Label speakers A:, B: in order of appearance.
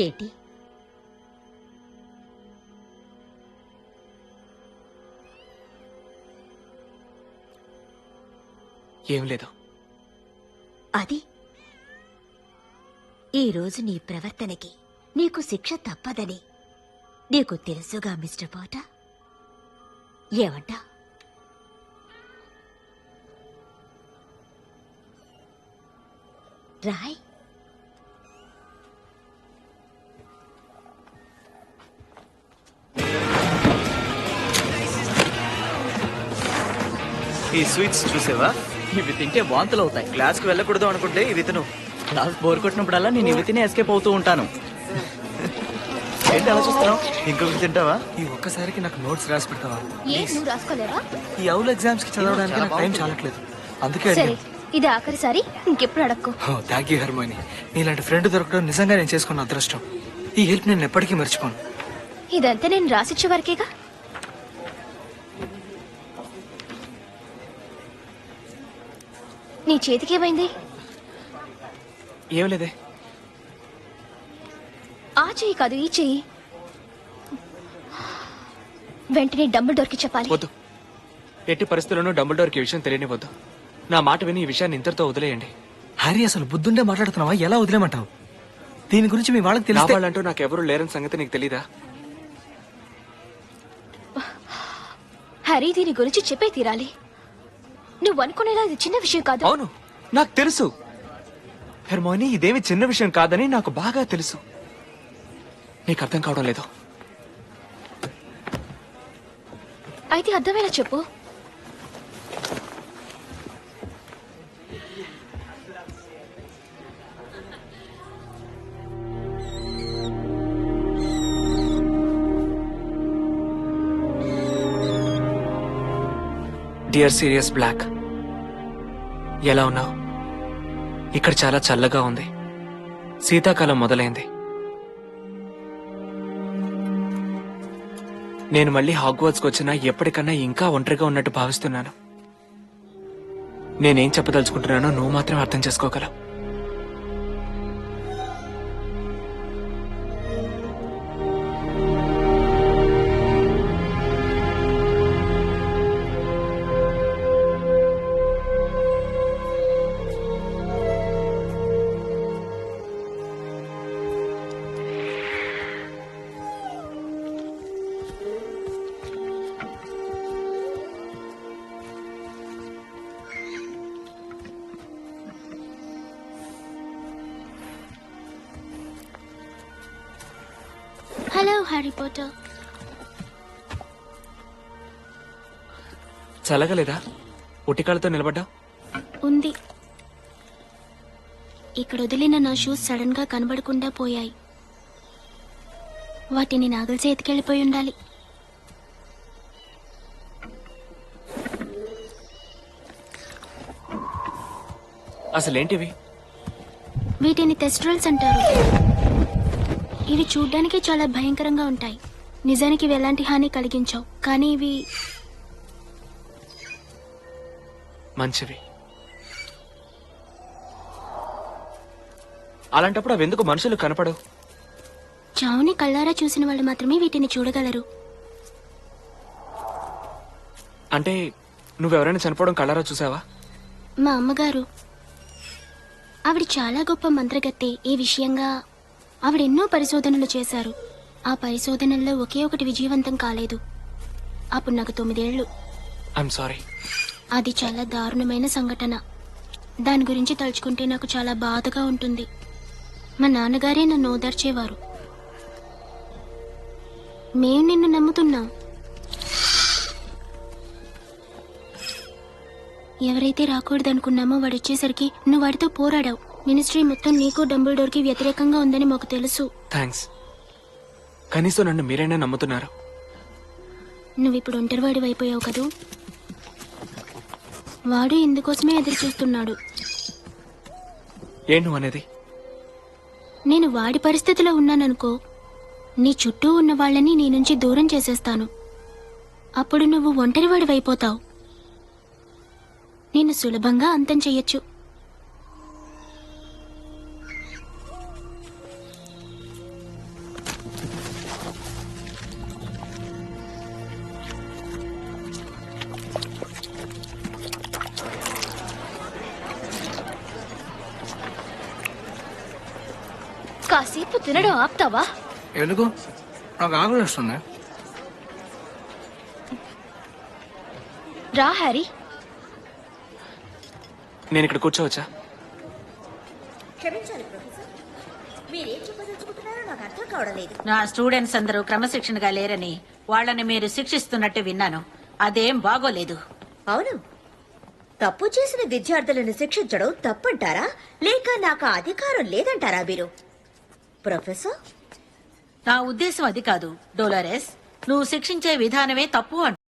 A: ఏంటి?
B: ఏం లేదు.
A: అది ఈరోజు నీ ప్రవర్తనకి నీకు శిక్ష తప్పదని నీకు తెలుసుగా మిస్టర్ పోటర్. ఏమంటా? రాయ్.
B: ఈ స్వీట్స్ చూసావా?
C: ఇవి తింటే వాంతులు అవుతాయి.
B: క్లాస్కి వెళ్ళకూడదు అనుకుంటే ఇవి తిను.
C: క్లాస్ బోర్ కొట్టినప్పుడల్లా నేను ఇవి తినే ఎస్కేప్ అవుతూ ఉంటాను.
B: ఏంటి అలా చూస్తున్నావు? ఇంకొకటి తింటావా? ఈ ఒక్కసారికి నాకు నోట్స్ రాసి పెడతావా?
D: నువ్వు రాసుకోలేవా?
B: ఈ అవుల ఎగ్జామ్స్ కి చదవడానికి నాకు టైం చాలట్లేదు. అందుకే
D: సరే, ఇది ఆఖరిసారి, ఇంకెప్పుడు అడక్కు.
B: Thank you హర్మోని. నీలాంటి ఫ్రెండ్ దొరకడం నిజంగా నేను చేసుకున్న అదృష్టం. ఈ హెల్ప్ నేను ఎప్పటికీ మర్చిపోను.
D: ఇదంతా నేను రాసిచ్చే వరకేగా. నీ చేతికేమైంది?
B: ఏం లేదే.
D: ఆ చెయ్యి కాదు, ఈ చెయ్యి. వెంటనే డంబుల్డోర్కి చెప్పాలి.
B: వద్దు, ఎట్టి పరిస్థితుల్లోనూ డంబుల్డోర్కి ఈ విషయం తెలియనివ్వద్దు. నా మాట విని ఈ విషయాన్ని ఇంతటితో వదిలేయండి. హ్యారీ, అసలు బుద్ధుండే మాట్లాడుతున్నావా? ఎలా వదిలేమంటావు? దీని గురించి మీ వాళ్ళకి తెలిస్తే వాళ్ళంటూ నాకు ఎవరు లేరని సంగతి నీకు తెలీదా?
D: హరి, దీని గురించి చెప్పే తీరాలి. నువ్వు అనుకునేలా ఇది చిన్న విషయం కాదు.
B: అవును, నాకు తెలుసు హెర్మోని, ఇదేమి చిన్న విషయం కాదని నాకు బాగా తెలుసు. నీకు అర్థం కావడం లేదు.
D: అయితే అర్థమేలా చెప్పు.
B: డియర్ సీరియస్ బ్లాక్, ఎలా ఉన్నావు? ఇక్కడ చాలా చల్లగా ఉంది. శీతాకాలం మొదలైంది. నేను మళ్ళీ హాగ్వార్ట్స్కి వచ్చినా ఎప్పటికన్నా ఇంకా ఒంటరిగా ఉన్నట్టు భావిస్తున్నాను. నేనేం చెప్పదలుచుకుంటున్నానో నువ్వు మాత్రం అర్థం చేసుకోగలవు.
D: Hello Harry Potter.
B: చల్లగలేదా? ఉటికాలతో నిలబడ్డా?
D: ఉంది. ఇక్కడ వదిలిన నా షూస్ సడన్ గా కనబడకుండా పోయాయి. వాటిని నాగల చేతికెళ్ళిపోయి ఉండాలి.
B: అసలేంటివి?
D: వీటిని తెస్ట్రల్స్ అంటారు. ఇవి చూడ్డానికి చాలా భయంకరంగా ఉంటాయి. నిజానికి ఇవి ఎలాంటి హాని కలిగించవు, కానీ ఇవి
B: మంచివి. అలాంటప్పుడు అవి ఎందుకు మనుషులు కనపడవు?
D: చావుని కళ్ళారా చూసిన వాళ్ళు మాత్రమే వీటిని చూడగలరు.
B: అంటే నువ్వెవరైనా చనిపోవడం కళ్ళారా చూసావా?
D: మా అమ్మగారు, ఆవిడ చాలా గొప్ప మంత్రగత్తె. ఈ విషయంగా ఆవిడెన్నో పరిశోధనలు చేశారు. ఆ పరిశోధనల్లో ఒకే ఒకటి విజయవంతం కాలేదు. అప్పుడు నాకు 9 ఏళ్లు.
B: I'm sorry.
D: అది చాలా దారుణమైన సంఘటన. దాని గురించి తలుచుకుంటే నాకు చాలా బాధగా ఉంటుంది. మా నాన్నగారే నన్ను ఓదార్చేవారు. మేము నిన్ను నమ్ముతున్నాం. ఎవరైతే రాకూడదనుకున్నామో వాడు వచ్చేసరికి నువ్వు వాడితో పోరాడావు. మినిస్ట్రీ మొత్తం నీకు డంబుల్డోర్కి వ్యతిరేకంగా ఉందని మాకు తెలుసు.
B: థ్యాంక్స్. కనీసం నన్ను మీరైనా నమ్ముతున్నారు.
D: నువ్విప్పుడు ఒంటరివాడి అయిపోయావు కదూ. వాడు ఇందుకోసమే ఎదురు చూస్తున్నాడు.
B: ఏం నువ్వు అనేది?
D: నేను వాడి పరిస్థితిలో ఉన్నాననుకో, నీ చుట్టూ ఉన్న వాళ్ళని నీ నుంచి దూరం చేసేస్తాను. అప్పుడు నువ్వు ఒంటరివాడి అయిపోతావు. నిన్ను సులభంగా అంతం చెయ్యొచ్చు. కాసేపు తినడం ఆపుతావా?
B: ఎందుకు? నాకు ఆకలి వస్తుంది.
D: రా హ్యారీ.
B: నేను ఇక్కడ కూర్చోవచ్చా?
A: క్షమించాలి ప్రొఫెసర్, మీరేం చెప్పదలుచుకుంటున్నారో నాకు అర్థం కావడం లేదు.
E: నా స్టూడెంట్స్ అందరూ క్రమశిక్షణగా లేరని వాళ్ళని మీరు శిక్షిస్తున్నట్టు విన్నాను. అదేం బాగోలేదు.
A: అవును, తప్పు చేసిన విద్యార్థులను శిక్షించడం తప్పంటారా, లేక నాకు ఆ అధికారం లేదంటారా మీరు? ప్రొఫెసర్,
E: నా ఉద్దేశం అది కాదు డోలారెస్. నువ్వు శిక్షించే విధానమే తప్పు